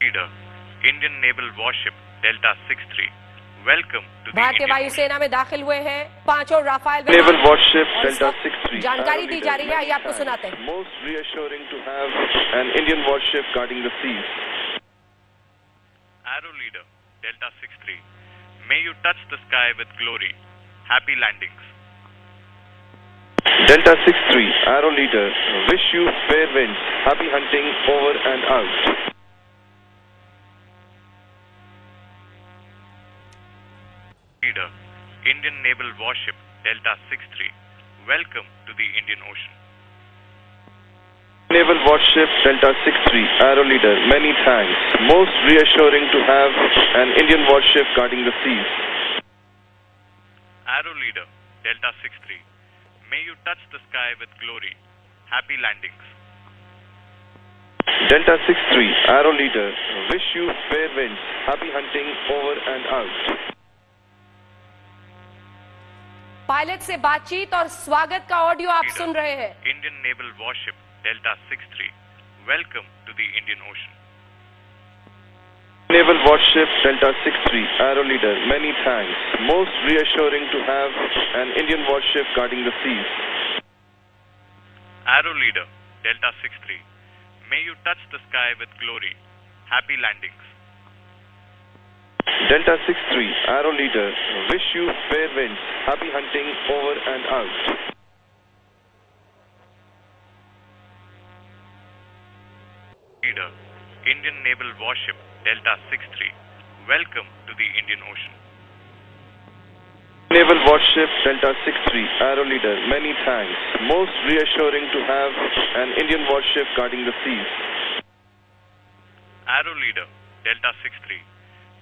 Leader, Indian Naval Warship Delta 63. Welcome to the भारतीय Indian वायुसेना में दाखिल हुए हैं पांचों राफेल Naval Warship Delta 63. जानकारी दी जा रही है, आइए आपको सुनाते हैं। Most reassuring to have an Indian warship guarding the seas. Arrow Leader Delta 63. May you touch the sky with glory. Happy landings. Delta 63, Arrow Leader, wish you fair winds, happy hunting over and out. Leader, Indian Naval Warship Delta 63. Welcome to the Indian Ocean. Naval Warship Delta 63, Arrow Leader, many thanks. Most reassuring to have an Indian warship guarding the seas. Arrow Leader Delta 63. May you touch the sky with glory. Happy landings. Delta 63, Arrow Leader, wish you fair winds, happy hunting over and out. Pilot से बातचीत और स्वागत का audio आप सुन रहे हैं। Indian Naval Warship Delta 63. Welcome to the Indian Ocean. Naval Warship Delta 63, Arrow Leader, many thanks. Most reassuring to have an Indian warship guarding the seas. Arrow Leader Delta 63. May you touch the sky with glory. Happy landings. Delta 63, Arrow Leader, wish you fair winds, happy hunting over and out. Leader, Indian Naval Warship Delta 63. Welcome to the Indian Ocean. Naval Warship Delta 63, Arrow Leader, many thanks. Most reassuring to have an Indian warship guarding the seas. Arrow Leader Delta 63.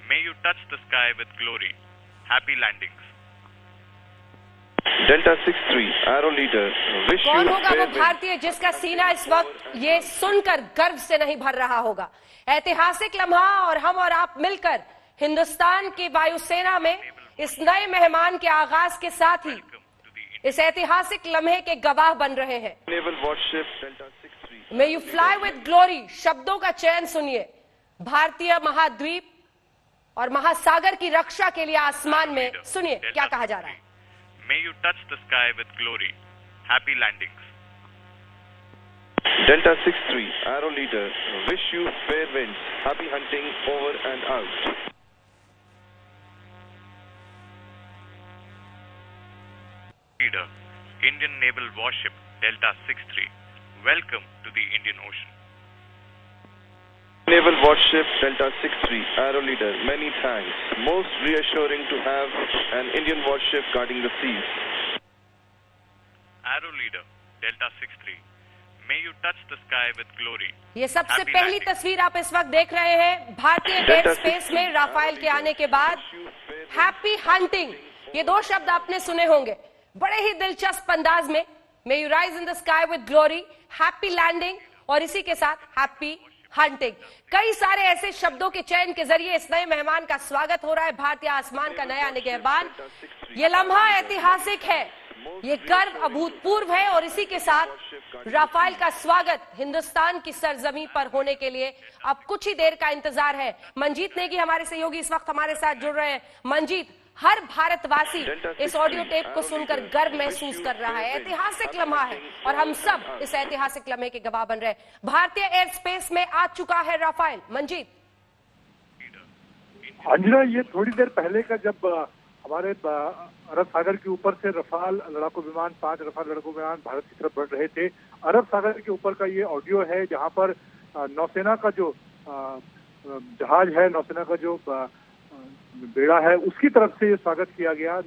May you touch the sky with glory. Happy landings. Delta 63, Arrow Leader, wish you कौन होगा वो fair winds. भारतीय जिसका सीना इस वक्त ये सुनकर गर्व से नहीं भर रहा होगा। ऐतिहासिक लम्हा और हम और आप मिलकर हिंदुस्तान की वायुसेना में इस नए मेहमान के आगाज के साथ ही इस ऐतिहासिक लम्हे के गवाह बन रहे हैं। Naval Warship Delta 63. May you fly with glory शब्दों का चयन सुनिए। भारतीय महाद्वीप और महासागर की रक्षा के लिए आसमान में सुनिए क्या कहा जा रहा है। May you touch the sky with glory. Happy landings. Delta 63, Arrow Leader, wish you fair winds, happy hunting over and out. Leader, Indian Naval Warship Delta 63. Welcome to the Indian Ocean. Naval Warship Delta 63, Arrow Leader, many thanks. Most reassuring to have an Indian warship guarding the seas. Arrow Leader Delta 63. May you touch the sky with glory. ये सबसे Happy पहली landings. तस्वीर आप इस वक्त देख रहे हैं भारतीय एयर स्पेस में राफेल के आने के बाद। हैप्पी हंटिंग, ये दो शब्द आपने सुने होंगे बड़े ही दिलचस्प अंदाज में। May you rise in the sky with glory, happy landing और इसी के साथ हैप्पी हंटिंग। कई सारे ऐसे शब्दों के चयन के जरिए इस नए मेहमान का स्वागत हो रहा है। भारतीय आसमान का नया निगहबान। ये लम्हा ऐतिहासिक है, ये गर्व अभूतपूर्व है और इसी के साथ राफेल का स्वागत हिंदुस्तान की सरजमी पर होने के लिए अब कुछ ही देर का इंतजार है। मंजीत नेगी हमारे सहयोगी इस वक्त हमारे साथ जुड़ रहे हैं। मंजीत, हर भारतवासी इस ऑडियो टेप को सुनकर गर्व महसूस कर रहा है। ऐतिहासिक लम्हा है और हम सब इस ऐतिहासिक लम्हे के गवाह बन रहे हैं। भारतीय एयर स्पेस में आ चुका है राफेल। मंजीत, अंजना, ये थोड़ी देर पहले का जब हमारे अरब सागर के ऊपर से रफाल लड़ाकू विमान 5 रफाल लड़ाकू विमान भारत की तरफ बढ़ रहे थे। अरब सागर के ऊपर का ये ऑडियो है जहां पर नौसेना का जो जहाज है, नौसेना का जो बेड़ा है, उसकी तरफ से ये स्वागत किया गया।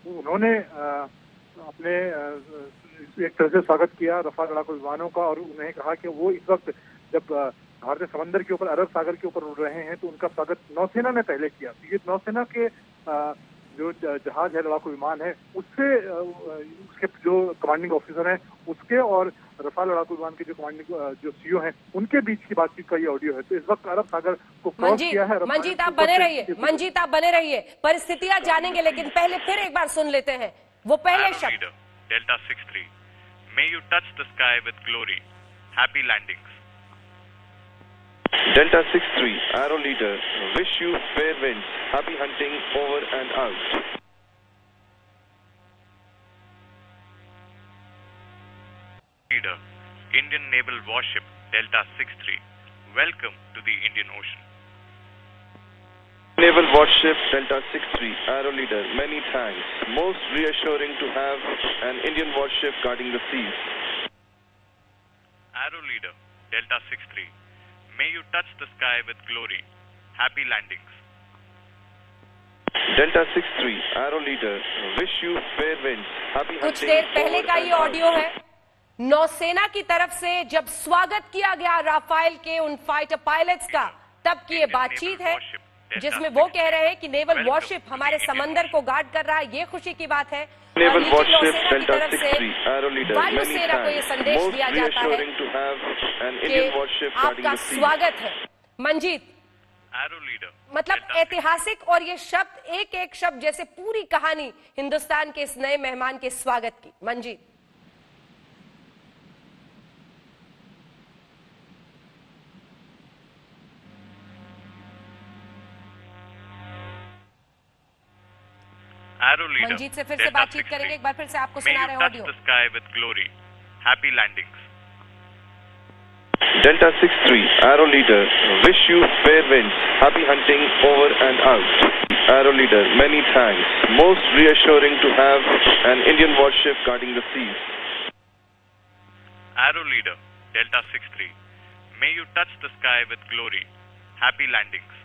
उन्होंने अपने एक तरह से स्वागत किया रफाल लड़ाकू विमानों का और उन्हें कहा कि वो इस वक्त जब भारतीय समंदर के ऊपर, अरब सागर के ऊपर उड़ रहे हैं तो उनका स्वागत नौसेना ने पहले किया। तो ये नौसेना के जो जहाज है, लड़ाकू विमान है, उससे उसके जो कमांडिंग ऑफिसर हैं उसके और रफाल लड़ाकू विमान के जो कमांडिंग जो सीईओ हैं उनके बीच की बातचीत का ये ऑडियो है। तो इस वक्त अरब सागर को क्रॉस किया है। मंजीत आप बने रहिए, मंजीत आप बने रहिए, परिस्थितियां जानेंगे लेकिन पहले फिर एक बार सुन लेते हैं वो पहले Arrow शब्द। Leader Delta 63. May you touch the sky with glory. Happy landings. Delta 63, Arrow Leader, wish you fair winds. Happy hunting, over and out. Leader, Indian Naval Warship Delta 63. Welcome to the Indian Ocean. Naval Warship Delta 63, Arrow Leader, many thanks. Most reassuring to have an Indian warship guarding the seas. Arrow Leader, Delta 63. May you touch the sky with glory. Happy landings. Delta 63, Arrow Leader, wish you fair winds. Happy कुछ hunting, देर पहले over का and ये out. Audio है नौसेना की तरफ से जब स्वागत किया गया राफेल के उन फाइटर पायलट्स का, तब की ये बातचीत है जिसमें वो कह रहे हैं कि नेवल वॉरशिप हमारे समंदर को गार्ड कर रहा है। ये खुशी की बात है। Naval नीचे Warship नौसेना की Delta तरफ से 63, Arrow Leader, many वायुसेना को ये thanks. संदेश Most दिया जाता है reassuring to have an कि Indian warship guarding आपका the seas. स्वागत है। मंजीत, Arrow Leader, मतलब Delta 63. ऐतिहासिक, और ये शब्द एक एक शब्द जैसे पूरी कहानी हिंदुस्तान के इस नए मेहमान के स्वागत की। मंजीत, Arrow Leader, मंजीत से फिर से Delta बातचीत 63. करेंगे। एक बार फिर से आपको May सुना you रहे हैं touch audio. the sky with glory. Happy landings. Delta 63, Arrow Leader, wish you fair winds. Happy hunting, over and out. Arrow Leader, many thanks. Most reassuring to have an Indian warship guarding the seas. Arrow Leader, Delta 63. May you touch the sky with glory. Happy landings.